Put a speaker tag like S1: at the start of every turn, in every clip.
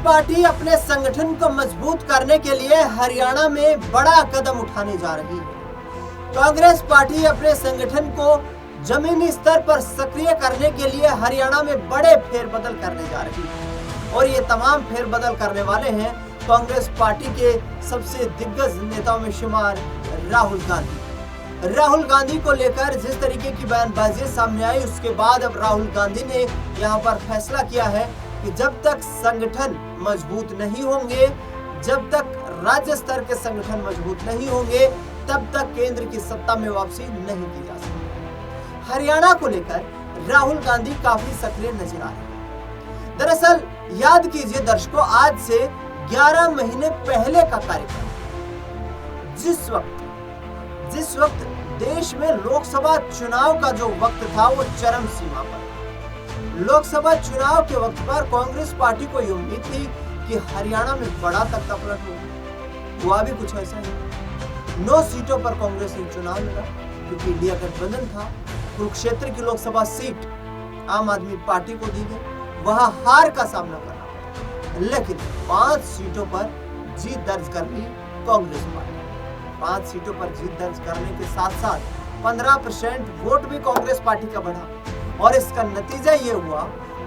S1: Party अपने संगठन को मजबूत करने के लिए हरियाणा में बड़ा कदम उठाने जा रही है। कांग्रेस पार्टी अपने संगठन को जमीनी स्तर पर सक्रिय करने के लिए हरियाणा में बड़े फेरबदल करने जा रही है और ये तमाम फेरबदल करने वाले हैं कांग्रेस पार्टी के सबसे दिग्गज नेताओं में शुमार राहुल गांधी। राहुल गांधी को लेकर जिस तरीके की बयानबाजी सामने आई, उसके बाद अब राहुल गांधी ने यहाँ पर फैसला किया है कि जब तक संगठन मजबूत नहीं होंगे, जब तक राज्य स्तर के संगठन मजबूत नहीं होंगे, तब तक केंद्र की सत्ता में वापसी नहीं की जा सकती। हरियाणा को लेकर राहुल गांधी काफी सक्रिय नजर आ रहे हैं। दरअसल याद कीजिए दर्शकों, आज से 11 महीने पहले का कार्यक्रम, जिस वक्त देश में लोकसभा चुनाव का जो वक्त था वो चरम सीमा पर। लोकसभा चुनाव के वक्त पर कांग्रेस पार्टी को ये उम्मीद थी कि हरियाणा में बड़ा तख्तापलट होगा। हुआ भी कुछ ऐसा ही। 9 सीटों पर कांग्रेस ने चुनाव लड़ा क्योंकि इंडिया गठबंधन था। कुरुक्षेत्र की लोकसभा सीट आम आदमी पार्टी को दी गई, वहां हार का सामना करना पड़ा, लेकिन 5 सीटों पर जीत दर्ज कर ली कांग्रेस पार्टी। 5 सीटों पर जीत दर्ज करने के साथ साथ 15% वोट भी कांग्रेस पार्टी का बढ़ा और इसका नतीजा ये हुआ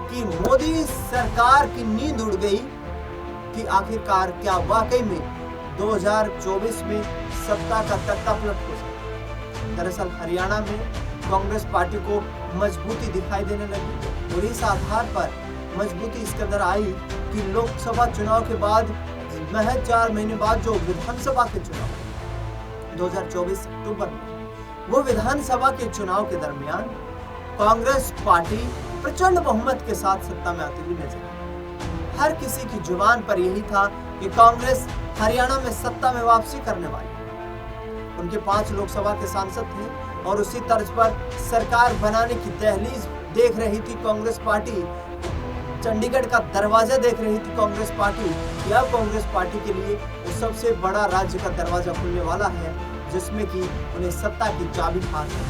S1: कि मोदी सरकार की नींद उड़ गई कि आखिरकार क्या वाकई में 2024 में सत्ता का तख्तापलट हो सकता। दरअसल हरियाणा में कांग्रेस पार्टी को मजबूती दिखाई देने लगी और इस आधार पर मजबूती इस कदर आई कि लोकसभा चुनाव के बाद महज 4 महीने बाद जो विधानसभा के चुनाव 2024 अक्टूबर में, वो विधानसभा के चुनाव के दरमियान कांग्रेस पार्टी प्रचंड बहुमत के साथ सत्ता में आती हुई नजर आई। हर किसी की जुबान पर यही था कि कांग्रेस हरियाणा में सत्ता में वापसी करने वाली। उनके 5 लोकसभा के सांसद थे और उसी तर्ज पर सरकार बनाने की दहलीज देख रही थी कांग्रेस पार्टी। चंडीगढ़ का दरवाजा देख रही थी कांग्रेस पार्टी। यह कांग्रेस पार्टी के लिए वो सबसे बड़ा राज्य का दरवाजा खुलने वाला है जिसमें कि उन्हें सत्ता की चाबी हाथ है।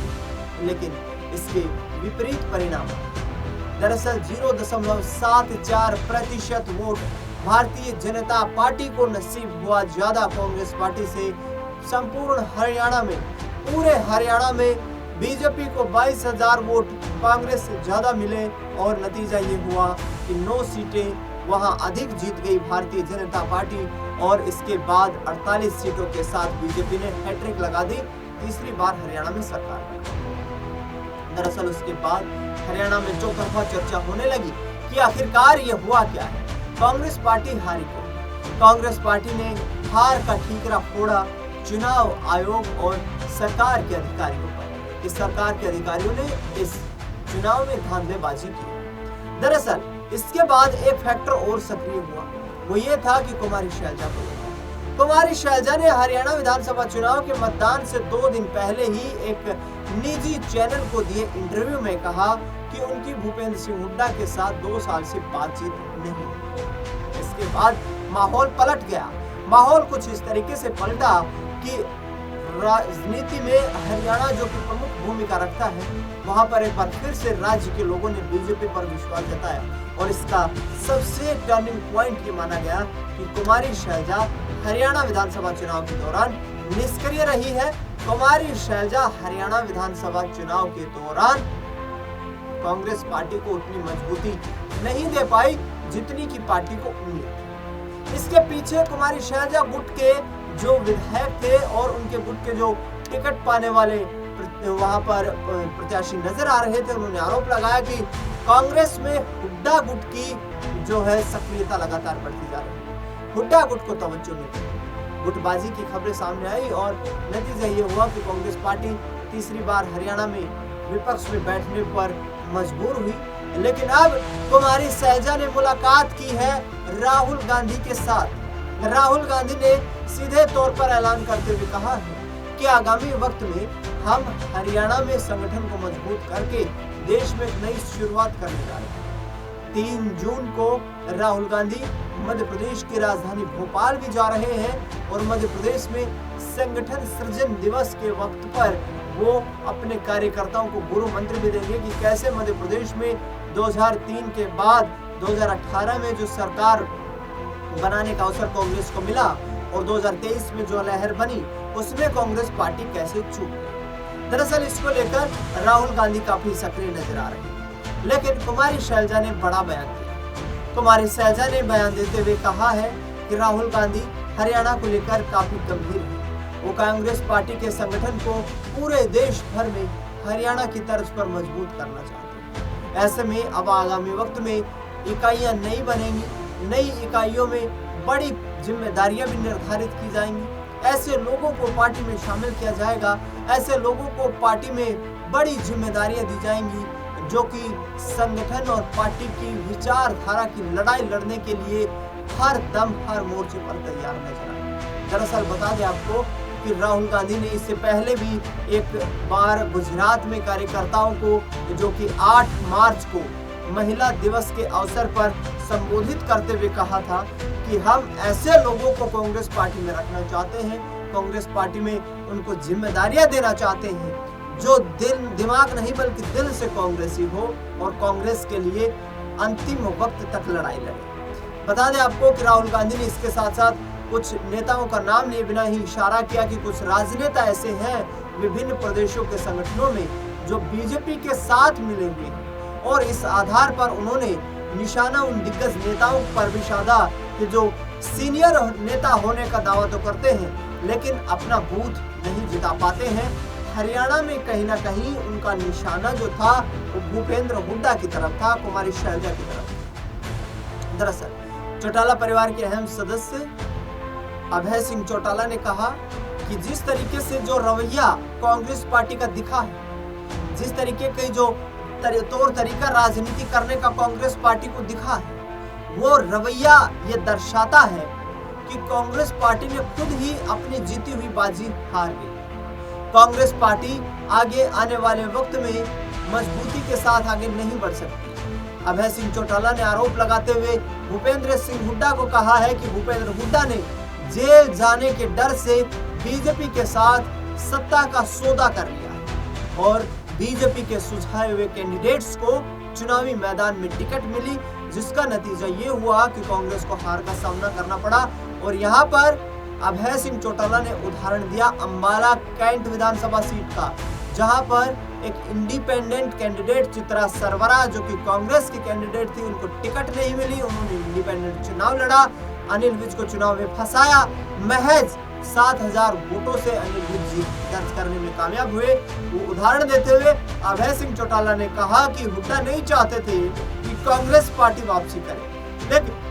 S1: लेकिन इसके विपरीत परिणाम, दरअसल 0.74% वोट भारतीय जनता पार्टी को नसीब हुआ ज्यादा कांग्रेस पार्टी से। संपूर्ण हरियाणा में, पूरे हरियाणा में बीजेपी को 22,000 वोट कांग्रेस से ज्यादा मिले और नतीजा ये हुआ कि 9 सीटें वहां अधिक जीत गई भारतीय जनता पार्टी और इसके बाद 48 सीटों के साथ बीजेपी ने हैट्रिक लगा दी, तीसरी बार हरियाणा में सरकार बनाई। दरअसल उसके बाद हरियाणा में चौतरफा चर्चा होने लगी कि आखिरकार ये हुआ क्या है। कांग्रेस पार्टी हारी क्यों? कांग्रेस पार्टी ने हार का ठीकरा फोड़ा चुनाव आयोग और सरकार के अधिकारियों पर। इस सरकार के अधिकारियों ने इस चुनाव में धांधलेबाजी की। दरअसल इसके बाद एक फैक्टर और सक्रिय हुआ, वो ये था कि कुमारी शैलजा ने हरियाणा विधानसभा चुनाव के मतदान से 2 दिन पहले ही एक निजी चैनल को दिए इंटरव्यू में कहा कि उनकी भूपेंद्र सिंह हुड्डा के साथ 2 साल से बातचीत नहीं। इसके बाद माहौल पलट गया। माहौल कुछ इस तरीके से पलटा कि राजनीति में हरियाणा जो कि प्रमुख भूमिका रखता है, वहां पर एक बार फिर से राज्य के लोगों ने बीजेपी पर विश्वास जताया और इसका सबसे टर्निंग पॉइंट ये माना गया कि कुमारी शैलजा हरियाणा विधानसभा चुनाव के दौरान निष्क्रिय रही है। कुमारी शैलजा हरियाणा विधानसभा चुनाव के दौरान कांग्रेस पार्टी को उतनी मजबूती नहीं दे पाई जितनी की पार्टी को उम्मीद थी। इसके पीछे कुमारी शैलजा गुट के जो विधायक थे और उनके गुट के जो टिकट पाने वाले वहां पर प्रत्याशी नजर आ रहे थे, उन्होंने आरोप लगाया कि कांग्रेस में हुड्डा गुट की जो है सक्रियता लगातार बढ़ती जा रही है। हुड्डा गुट को तवज्जो मिली, गुटबाजी की खबरें सामने आई और नतीजा ये हुआ कि कांग्रेस पार्टी तीसरी बार हरियाणा में विपक्ष में बैठने पर मजबूर हुई। लेकिन अब कुमारी शैलजा ने मुलाकात की है राहुल गांधी के साथ। राहुल गांधी ने सीधे तौर पर ऐलान करते हुए कहा है कि आगामी वक्त में हम हरियाणा में संगठन को मजबूत करके देश में एक नई शुरुआत करने जा रहे हैं। 3 जून को राहुल गांधी मध्य प्रदेश की राजधानी भोपाल भी जा रहे हैं और मध्य प्रदेश में संगठन सृजन दिवस के वक्त पर वो अपने कार्यकर्ताओं को गुरु मंत्र भी देंगे कि कैसे मध्य प्रदेश में 2003 के बाद 2018 में जो सरकार बनाने का अवसर कांग्रेस को मिला और 2023 में जो लहर बनी उसमें कांग्रेस पार्टी कैसे चूक गई। दरअसल इसको लेकर राहुल गांधी काफी सक्रिय नजर आ रहे हैं, लेकिन कुमारी शैलजा ने बड़ा बयान दिया। कुमारी शैलजा ने बयान देते हुए कहा है कि राहुल गांधी हरियाणा को लेकर काफी गंभीर है। वो कांग्रेस पार्टी के संगठन को पूरे देश भर में हरियाणा की तर्ज पर मजबूत करना चाहते हैं। ऐसे में अब आगामी वक्त में इकाइयां नहीं बनेंगी, नई इकाइयों में बड़ी जिम्मेदारियां भी निर्धारित की जाएंगी। ऐसे लोगों को पार्टी में शामिल किया जाएगा, ऐसे लोगों को पार्टी में बड़ी जिम्मेदारियां दी जाएंगी जो कि संगठन और पार्टी की विचारधारा की लड़ाई लड़ने के लिए हर दम हर मोर्चे पर तैयार नजर आए। दरअसल बता दें आपको कि राहुल गांधी ने इससे पहले भी एक बार गुजरात में कार्यकर्ताओं को, जो कि 8 मार्च को महिला दिवस के अवसर पर संबोधित करते हुए कहा था कि हम ऐसे लोगों को कांग्रेस पार्टी में रखना चाहते हैं, कांग्रेस पार्टी में उनको जिम्मेदारियां देना चाहते हैं जो दिमाग नहीं बल्कि दिल से कांग्रेसी हो और कांग्रेस के लिए अंतिम वक्त तक लड़ाई लड़े। बता दें आपको कि राहुल गांधी ने इसके साथ साथ कुछ नेताओं का नाम लिए बिना ही इशारा किया कि कुछ राजनेता ऐसे हैं विभिन्न प्रदेशों के संगठनों में जो बीजेपी के साथ मिले हुए हैं, और इस आधार पर उन्होंने निशाना उन दिग्गज नेताओं पर भी साधा कि जो सीनियर नेता होने का दावा तो करते हैं लेकिन अपना बूथ नहीं जिता पाते हैं। हरियाणा में कहीं ना कहीं उनका निशाना जो था वो भूपेंद्र हुड्डा की तरफ था, कुमारी शैलजा की तरफ। दरअसल चौटाला परिवार के अहम सदस्य अभय सिंह चौटाला ने कहा कि जिस तरीके से जो रवैया कांग्रेस पार्टी का दिखा है, जिस तरीके के जो तौर तरीका राजनीति करने का कांग्रेस पार्टी को दिखा है, वो रवैया ये दर्शाता है कि कांग्रेस पार्टी ने खुद ही अपनी जीती हुई बाजी हार गई। कांग्रेस पार्टी आगे आने वाले वक्त में मजबूती के साथ आगे नहीं बढ़ सकती। अभय सिंह चौटाला ने आरोप लगाते हुए भूपेंद्र सिंह हुड्डा को कहा है कि भूपेंद्र हुड्डा ने जेल जाने के डर से बीजेपी के साथ सत्ता का सौदा कर लिया है और बीजेपी के सुझाए हुए कैंडिडेट्स को चुनावी मैदान में टिकट मिली, जिसका नतीजा ये हुआ कि कांग्रेस को हार का सामना करना पड़ा। और यहाँ पर अभय सिंह चौटाला ने उदाहरण दिया अंबाला कैंट विधानसभा सीट का, जहां पर एक इंडिपेंडेंट कैंडिडेट चित्रा सरवरा जो कि कांग्रेस की कैंडिडेट थी, उनको टिकट नहीं मिली, उन्होंने इंडिपेंडेंट चुनाव लड़ा, अनिल विज को चुनाव में फंसाया, महज 7000 वोटों से अनिल विज जीत दर्ज करने में कामयाब हुए। वो उदाहरण देते हुए अभय सिंह चौटाला ने कहा कि हुड्डा नहीं चाहते थे कि कांग्रेस पार्टी वापसी करे, लेकिन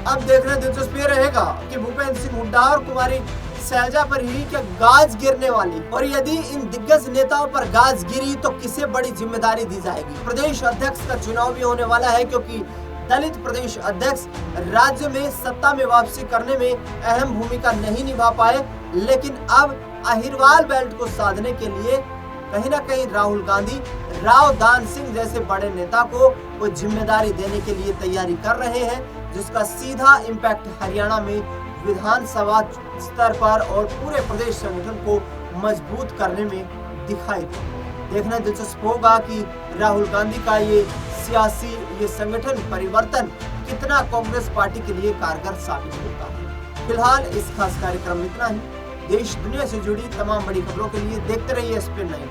S1: अब देखना दिलचस्प ये रहेगा कि भूपेंद्र सिंह हुड्डा और कुमारी शैलजा पर ही क्या गाज गिरने वाली, और यदि इन दिग्गज नेताओं पर गाज गिरी तो किसे बड़ी जिम्मेदारी दी जाएगी। प्रदेश अध्यक्ष का चुनाव भी होने वाला है, क्योंकि दलित प्रदेश अध्यक्ष राज्य में सत्ता में वापसी करने में अहम भूमिका नहीं निभा पाए, लेकिन अब अहिरवाल बेल्ट को साधने के लिए कहीं ना कहीं राहुल गांधी राव दान सिंह जैसे बड़े नेता को वो जिम्मेदारी देने के लिए तैयारी कर रहे हैं, जिसका सीधा इम्पैक्ट हरियाणा में विधानसभा स्तर पर और पूरे प्रदेश संगठन को मजबूत करने में दिखाई दे। देखना दिलचस्प होगा कि राहुल गांधी का ये सियासी ये संगठन परिवर्तन कितना कांग्रेस पार्टी के लिए कारगर साबित होता है। फिलहाल इस खास कार्यक्रम में इतना ही। देश दुनिया से जुड़ी तमाम बड़ी खबरों के लिए देखते रहिए SPN9।